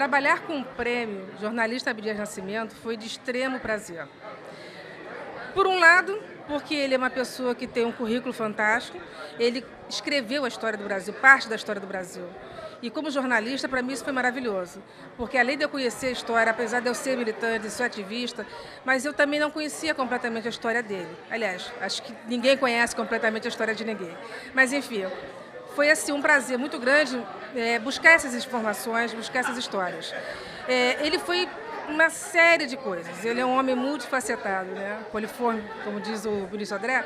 Trabalhar com o prêmio Jornalista Abdias Nascimento foi de extremo prazer. Por um lado, porque ele é uma pessoa que tem um currículo fantástico, ele escreveu a história do Brasil, parte da história do Brasil. E como jornalista, para mim isso foi maravilhoso, porque além de eu conhecer a história, apesar de eu ser militante, ser ativista, mas eu também não conhecia completamente a história dele. Aliás, acho que ninguém conhece completamente a história de ninguém. Mas enfim, foi assim um prazer muito grande buscar essas informações, buscar essas histórias. Ele foi uma série de coisas. Ele é um homem multifacetado, né? Poliforme, como diz o ministro André.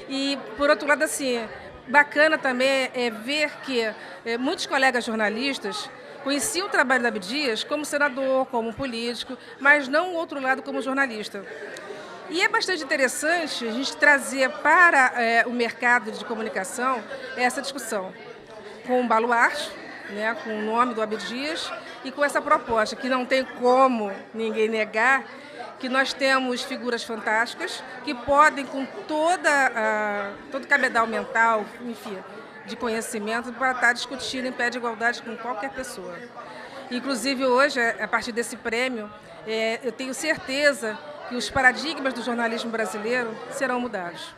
E, por outro lado, assim, bacana também é ver que muitos colegas jornalistas conheciam o trabalho da Abdias como senador, como político, mas não o outro lado como jornalista. E é bastante interessante a gente trazer para o mercado de comunicação essa discussão com o baluarte, né, com o nome do Abdias e com essa proposta, que não tem como ninguém negar que nós temos figuras fantásticas que podem, com todo o cabedal mental, enfim, de conhecimento, para estar discutindo em pé de igualdade com qualquer pessoa. Inclusive hoje, a partir desse prêmio, eu tenho certeza que os paradigmas do jornalismo brasileiro serão mudados.